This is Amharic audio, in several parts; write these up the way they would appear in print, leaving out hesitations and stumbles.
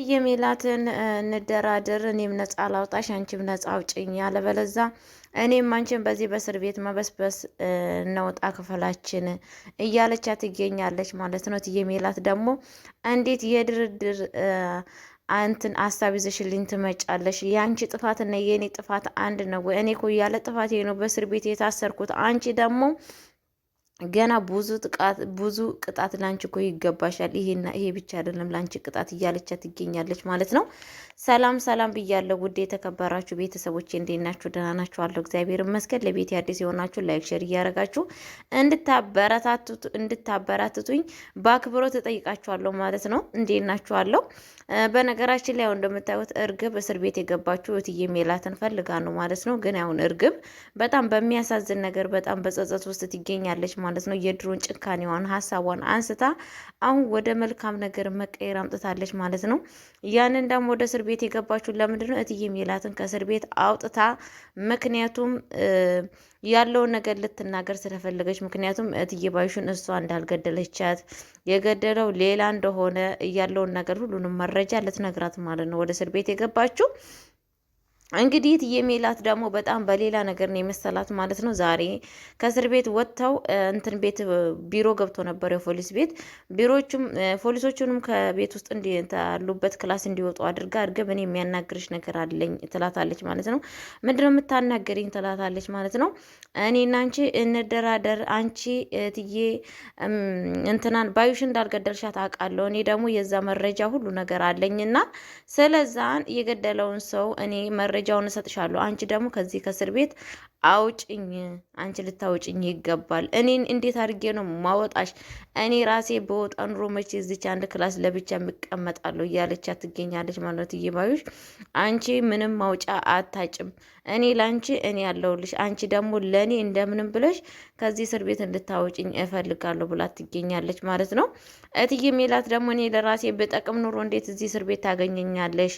የሜላትን እንደራደር፣ እኔም ነጻ ላውጣሽ፣ አንቺም ነጻ አውጭኝ፣ ያለበለዛ እኔም አንቺን በዚህ በእስር ቤት መበስበስ ነውጣ ክፍላችን እያለቻት ትገኛለች ማለት ነው። እትዬ ሜላት ደግሞ እንዴት የድርድር አንትን ሀሳብ ይዘሽልኝ ትመጫለሽ? የአንቺ ጥፋትና የእኔ ጥፋት አንድ ነው ወይ? እኔ እኮ ያለ ጥፋቴ ነው በእስር ቤት የታሰርኩት። አንቺ ደግሞ ገና ብዙ ቅጣት ላንቺ እኮ ይገባሻል። ይሄና ይሄ ብቻ አይደለም ላንቺ ቅጣት እያለቻት ትገኛለች ማለት ነው። ሰላም ሰላም ብያለሁ ውድ የተከበራችሁ ቤተሰቦቼ እንዴት ናችሁ? ደህና ናችሁ? አለሁ እግዚአብሔር ይመስገን። ለቤት አዲስ የሆናችሁ ላይክ ሼር እያደረጋችሁ እንድታበረታቱኝ በአክብሮት እጠይቃችኋለሁ ማለት ነው። እንዴት ናችሁ? አለሁ። በነገራችን ላይ እንደምታዩት እርግብ እስር ቤት የገባችሁ እትዬ ሜላትን ፈልጋ ነው ማለት ነው። ግን አሁን እርግብ በጣም በሚያሳዝን ነገር በጣም በጸጸት ውስጥ ትገኛለች ማለት ነው። የድሮን ጭካኔዋን ሀሳቧን አንስታ አሁን ወደ መልካም ነገር መቀየር አምጥታለች ማለት ነው። ያንን ደግሞ ወደ እስር ቤት የገባችሁ ለምንድን ነው? እትዬ ሜላትን ከእስር ቤት አውጥታ ምክንያቱም ያለውን ነገር ልትናገር ስለፈለገች። ምክንያቱም እትዬ ባዩሽን እሷ እንዳልገደለቻት የገደለው ሌላ እንደሆነ ያለውን ነገር ሁሉንም መረጃ ልትነግራት ማለት ነው ወደ እስር ቤት የገባችሁ። እንግዲህ እትዬ ሜላት ደግሞ በጣም በሌላ ነገር ነው የመሰላት ማለት ነው። ዛሬ ከእስር ቤት ወጥተው እንትን ቤት ቢሮ ገብቶ ነበር፣ የፖሊስ ቤት ፖሊሶቹንም ከቤት ውስጥ ያሉበት ክላስ እንዲወጡ አድርጋ እርግብ እኔ የሚያናግርሽ ነገር አለኝ ትላታለች ማለት ነው። ምንድነው የምታናገርኝ ትላታለች ማለት ነው። እኔና አንቺ እንደራደር፣ አንቺ እትዬ እንትናን ባዩሽ እንዳልገደልሻት አውቃለሁ፣ እኔ ደግሞ የዛ መረጃ ሁሉ ነገር አለኝና ስለዛን የገደለውን ሰው እኔ መረጃውን እሰጥሻለሁ። አንቺ ደግሞ ከዚህ ከእስር ቤት አውጭኝ፣ አንቺ ልታውጭኝ ይገባል። እኔን እንዴት አድርጌ ነው ማወጣሽ? እኔ ራሴ በወጣ ኑሮ መቼ እዚች አንድ ክላስ ለብቻ የምቀመጣለሁ እያለቻት ትገኛለች ማለት እየባዩሽ አንቺ ምንም ማውጫ አታጭም። እኔ ለአንቺ እኔ ያለሁልሽ፣ አንቺ ደግሞ ለእኔ እንደምንም ብለሽ ከዚህ እስር ቤት እንድታወጭኝ እፈልጋለሁ ብላ ትገኛለች ማለት ነው። እትዬ ሜላት ደግሞ እኔ ለራሴ በጠቅም ኑሮ እንዴት እዚህ እስር ቤት ታገኘኛለሽ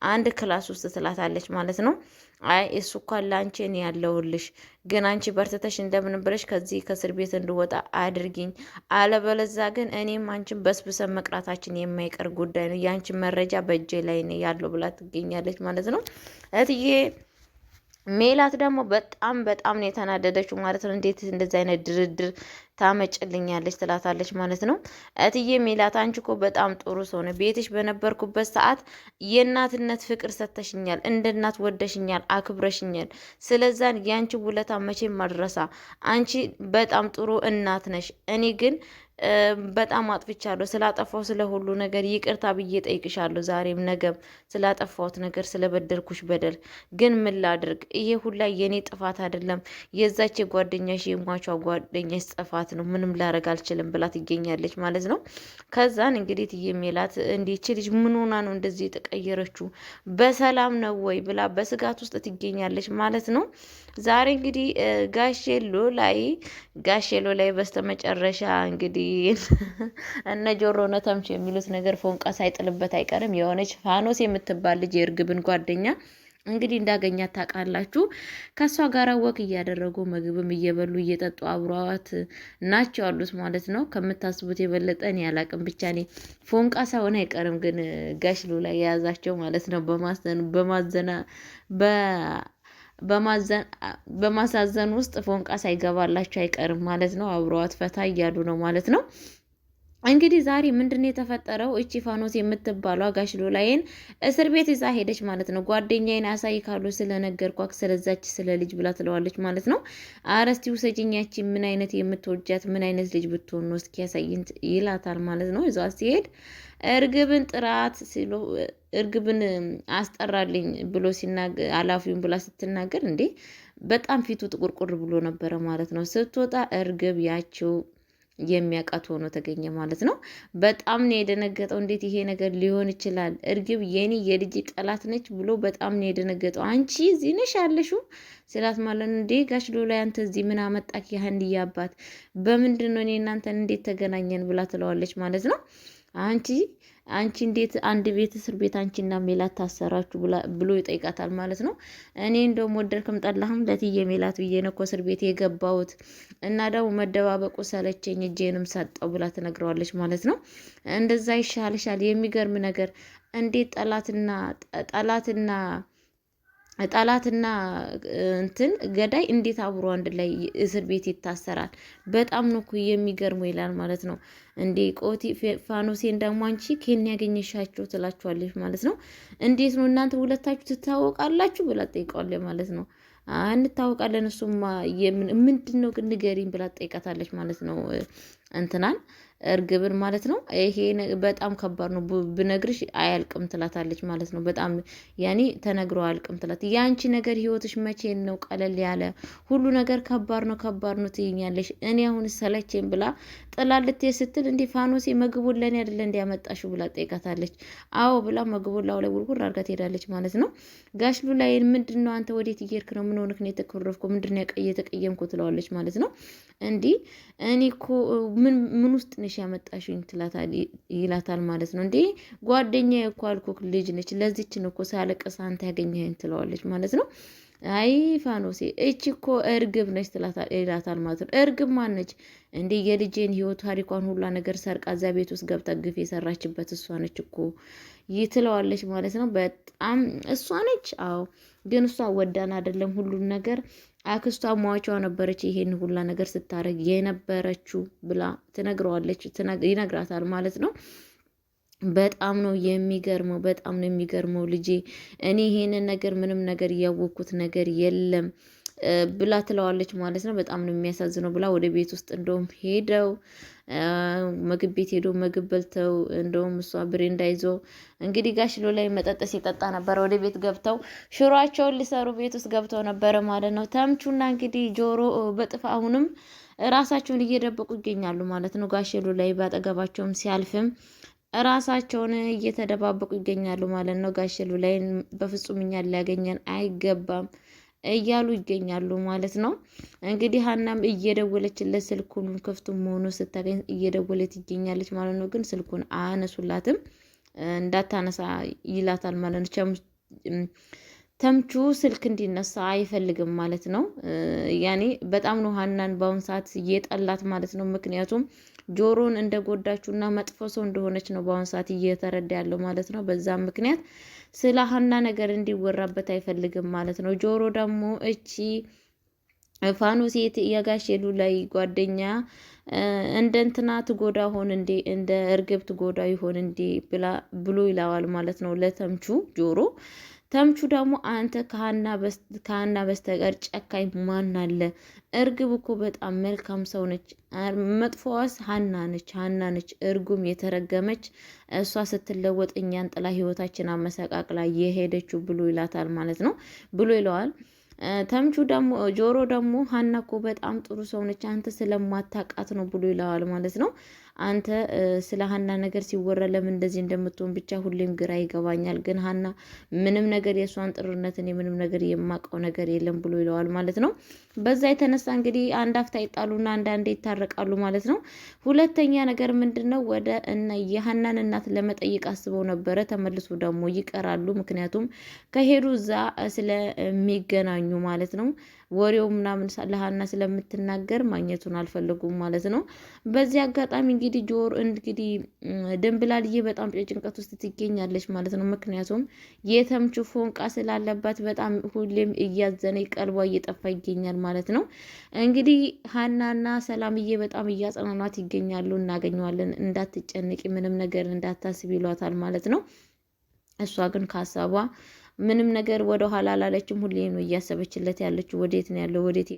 አንድ ክላስ ውስጥ ትላታለች ማለት ነው። አይ እሱ እንኳን ለአንቺ እኔ ያለሁልሽ፣ ግን አንቺ በርትተሽ እንደምንም ብለሽ ከዚህ ከእስር ቤት እንድወጣ አድርጊኝ፣ አለበለዛ ግን እኔም አንቺን በስብሰን መቅራታችን የማይቀር ጉዳይ ነው። የአንቺ መረጃ በእጄ ላይ ነው ያለው ብላ ትገኛለች ማለት ነው። እትዬ ሜላት ደግሞ በጣም ነው የተናደደችው ማለት ነው። እንዴት እንደዚህ አይነት ድርድር ታመጭልኛለች ትላታለች ማለት ነው። እትዬ ሜላት አንቺ እኮ በጣም ጥሩ ሰው ነው። ቤትሽ በነበርኩበት ሰዓት የእናትነት ፍቅር ሰተሽኛል፣ እንደ እናት ወደሽኛል፣ አክብረሽኛል። ስለዛን የአንቺ ውለታ መቼም ማድረሳ። አንቺ በጣም ጥሩ እናት ነሽ። እኔ ግን በጣም አጥፍቻለሁ። ስላጠፋው ስለ ሁሉ ነገር ይቅርታ ብዬ ጠይቅሻለሁ። ዛሬም ነገም ስላጠፋሁት ነገር ስለበደልኩሽ በደል ግን ምን ላድርግ? ይሄ ሁላ የኔ ጥፋት አይደለም፣ የዛች የጓደኛሽ የሟቿ ጓደኛሽ ጥፋት ነው። ምንም ላረግ አልችልም ብላ ትገኛለች ማለት ነው። ከዛን እንግዲህ እትዬ ሜላት እንዲች ልጅ ምን ሆና ነው እንደዚህ የተቀየረችው? በሰላም ነው ወይ ብላ በስጋት ውስጥ ትገኛለች ማለት ነው። ዛሬ እንግዲህ ጋሼ ሎላይ በስተመጨረሻ እንግዲህ እነ ጆሮ ነተምች የሚሉት ነገር ፎንቃ ሳይጥልበት አይቀርም። የሆነች ፋኖስ የምትባል ልጅ የእርግብን ጓደኛ እንግዲህ እንዳገኛት ታውቃላችሁ። ከእሷ ጋር ወክ እያደረጉ ምግብም እየበሉ እየጠጡ አብረዋት ናቸው ያሉት ማለት ነው። ከምታስቡት የበለጠ እኔ አላቅም። ብቻ እኔ ፎንቃ ሳይሆን አይቀርም ግን ጋሽ ሎላይ የያዛቸው ማለት ነው። በማሳዘን ውስጥ ፎንቃ ሳይገባላቸው አይቀርም ማለት ነው። አብረዋት ፈታ እያሉ ነው ማለት ነው። እንግዲህ ዛሬ ምንድን ነው የተፈጠረው? እቺ ፋኖስ የምትባሏ ጋሽ ሎላይን እስር ቤት ይዛ ሄደች ማለት ነው። ጓደኛዬን አሳይ ካሉ ስለነገርኳት ስለዛች ስለ ልጅ ብላ ትለዋለች ማለት ነው። አረስቲ ውሰጅኛቺ ምን አይነት የምትወጃት ምን አይነት ልጅ ብትሆን ነው እስኪ ያሳይን ይላታል ማለት ነው። እዛ ሲሄድ እርግብን ጥራት ሲሉ እርግብን አስጠራልኝ ብሎ ሲናገር ኃላፊውን ብላ ስትናገር እንዴ በጣም ፊቱ ጥቁርቁር ብሎ ነበረ ማለት ነው። ስትወጣ እርግብ ያችው የሚያውቃት ሆኖ ተገኘ ማለት ነው። በጣም ነው የደነገጠው። እንዴት ይሄ ነገር ሊሆን ይችላል? እርግብ የኔ የልጅ ጠላት ነች ብሎ በጣም ነው የደነገጠው። አንቺ እዚህ ነሽ ያለሽው ስላት ማለት ነው። እንዴ ጋሽ ሎላይ አንተ እዚህ ምን አመጣክ? ያህንድያ አባት በምንድን ነው እኔ እናንተን እንዴት ተገናኘን ብላ ትለዋለች ማለት ነው። አንቺ እንዴት አንድ ቤት እስር ቤት አንቺና ሜላት ታሰራችሁ ብሎ ይጠይቃታል ማለት ነው። እኔ እንደውም ወደድክም ጠላህም ለእትዬ ሜላት ብዬ ነው እኮ እስር ቤት የገባሁት እና ደግሞ መደባበቁ ሰለቸኝ እጄንም ሰጠው ብላ ትነግረዋለች ማለት ነው። እንደዛ ይሻልሻል። የሚገርም ነገር እንዴት ጠላትና እንትን ገዳይ እንዴት አብሮ አንድ ላይ እስር ቤት ይታሰራል? በጣም ነው እኮ የሚገርመው ይላል ማለት ነው። እንዴ ቆቲ ፋኖሴን ደግሞ አንቺ ከኔ ያገኘሻቸው ትላችኋለች ማለት ነው። እንዴት ነው እናንተ ሁለታችሁ ትታወቃላችሁ ብላ ጠይቀዋለች ማለት ነው። እንታወቃለን እሱማ ምንድን ነው ግን ንገሪኝ ብላ ጠይቃታለች ማለት ነው። እንትናን እርግብን ማለት ነው። ይሄ በጣም ከባድ ነው ብነግርሽ አያልቅም ትላታለች ማለት ነው። በጣም ያኔ ተነግሮ አያልቅም ትላት። ያንቺ ነገር ህይወትሽ መቼ ነው ቀለል ያለ? ሁሉ ነገር ከባድ ነው ትይኛለሽ። እኔ አሁን ሰለቼን ብላ ጥላልቴ ስትል እንዲህ ፋኖሴ ምግቡን ለኔ አይደለ እንዲያመጣሽው ብላ ጠይቃታለች። አዎ ብላ ምግቡን ላው ላይ ውርውር አድርጋ ትሄዳለች ማለት ነው። ጋሽ ሉላይን ምንድን ነው አንተ ወዴት እየሄድክ ነው? ምን ሆነክ ነው የተኮረፍኩ? ምንድን ነው የተቀየምኩ? ትለዋለች ማለት ነው። እንዲህ እኔ እኮ ምን ውስጥ ነሽ ያመጣሽኝ ይላታል ማለት ነው። እንዴ ጓደኛዬ እኮ አልኩህ ልጅ ነች፣ ለዚችን እኮ ሳለቅስ አንተ ያገኘኸኝ ትለዋለች ማለት ነው። አይ ፋኖሴ እቺ እኮ እርግብ ነች ይላታል ማለት ነው። እርግብ ማነች እንዴ? የልጄን ህይወት ታሪኳን ሁላ ነገር ሰርቃ እዛ ቤት ውስጥ ገብታ ግፍ የሰራችበት እሷ ነች እኮ ትለዋለች ማለት ነው። በጣም እሷ ነች። አዎ ግን እሷ ወዳን አይደለም ሁሉን ነገር አክስቷ ሟቿ ነበረች ይሄን ሁላ ነገር ስታረግ የነበረችው ብላ ትነግረዋለች፣ ይነግራታል ማለት ነው። በጣም ነው የሚገርመው ልጄ፣ እኔ ይሄንን ነገር ምንም ነገር እያወቅኩት ነገር የለም ብላ ትለዋለች ማለት ነው። በጣም ነው የሚያሳዝነው ብላ ወደ ቤት ውስጥ እንደውም ሄደው ምግብ ቤት ሄዶ ምግብ በልተው እንደውም እሷ ብሬንዳ ይዞ እንግዲህ ጋሽ ሉላይ መጠጥ ሲጠጣ ነበረ። ወደ ቤት ገብተው ሽሯቸውን ሊሰሩ ቤት ውስጥ ገብተው ነበረ ማለት ነው። ተምቹና እንግዲህ ጆሮ በጥፍ አሁንም ራሳቸውን እየደበቁ ይገኛሉ ማለት ነው። ጋሽ ሉላይ ባጠገባቸውም ሲያልፍም ራሳቸውን እየተደባበቁ ይገኛሉ ማለት ነው። ጋሽ ሉላይን በፍጹም እኛን ሊያገኘን አይገባም እያሉ ይገኛሉ ማለት ነው። እንግዲህ ሀናም እየደወለችለት ስልኩን ክፍቱ መሆኑ ስታገኝ እየደወለች ይገኛለች ማለት ነው። ግን ስልኩን አነሱላትም እንዳታነሳ ይላታል ማለት ነው። ተምቹ ስልክ እንዲነሳ አይፈልግም ማለት ነው። ያኔ በጣም ነው ሀናን በአሁን ሰዓት እየጠላት ማለት ነው። ምክንያቱም ጆሮን እንደጎዳችውና መጥፎ ሰው እንደሆነች ነው በአሁን ሰዓት እየተረዳ ያለው ማለት ነው። በዛም ምክንያት ስለ ሀና ነገር እንዲወራበት አይፈልግም ማለት ነው። ጆሮ ደግሞ እቺ ፋኖስ የጋሽ ሉላይ ጓደኛ እንደ እንትና ትጎዳ ሆን እንዴ እንደ እርግብ ትጎዳ ይሆን እንዴ ብሎ ይለዋል ማለት ነው ለተምቹ ጆሮ። ተምቹ ደግሞ አንተ ከሀና በስተቀር ጨካኝ ማን አለ? እርግብ እኮ በጣም መልካም ሰው ነች። መጥፎዋስ ሀና ነች። እርጉም የተረገመች እሷ ስትለወጥ እኛን ጥላ ህይወታችን አመሰቃቅላ የሄደችው ብሎ ይላታል ማለት ነው ብሎ ይለዋል። ተምቹ ደግሞ ጆሮ ደግሞ ሀና እኮ በጣም ጥሩ ሰው ነች፣ አንተ ስለማታውቃት ነው ብሎ ይለዋል ማለት ነው። አንተ ስለ ሀና ነገር ሲወራ ለምን እንደዚህ እንደምትሆን ብቻ ሁሌም ግራ ይገባኛል። ግን ሀና ምንም ነገር የእሷን ጥሩነት እኔ ምንም ነገር የማውቀው ነገር የለም ብሎ ይለዋል ማለት ነው። በዛ የተነሳ እንግዲህ አንድ አፍታ ይጣሉና አንዳንዴ ይታረቃሉ ማለት ነው። ሁለተኛ ነገር ምንድን ነው ወደ የሀናን እናት ለመጠየቅ አስበው ነበረ። ተመልሶ ደግሞ ይቀራሉ። ምክንያቱም ከሄዱ እዛ ስለሚገናኙ ማለት ነው። ወሬው ምናምን ለሀና ስለምትናገር ማግኘቱን አልፈለጉም ማለት ነው። በዚህ አጋጣሚ እንግዲህ ድንብላልዬ በጣም ጭንቀት ውስጥ ትገኛለች ማለት ነው። ምክንያቱም የተምቹ ፎንቃ ስላለባት በጣም ሁሌም እያዘነ ቀልቧ እየጠፋ ይገኛል ማለት ነው። እንግዲህ ሀናና ሰላምዬ በጣም እያጸናኗት ይገኛሉ። እናገኘዋለን፣ እንዳትጨንቂ፣ ምንም ነገር እንዳታስብ ይሏታል ማለት ነው። እሷ ግን ከሀሳቧ ምንም ነገር ወደ ኋላ አላለችም። ሁሌ ነው እያሰበችለት ያለችው ወዴት ነው ያለው ወዴት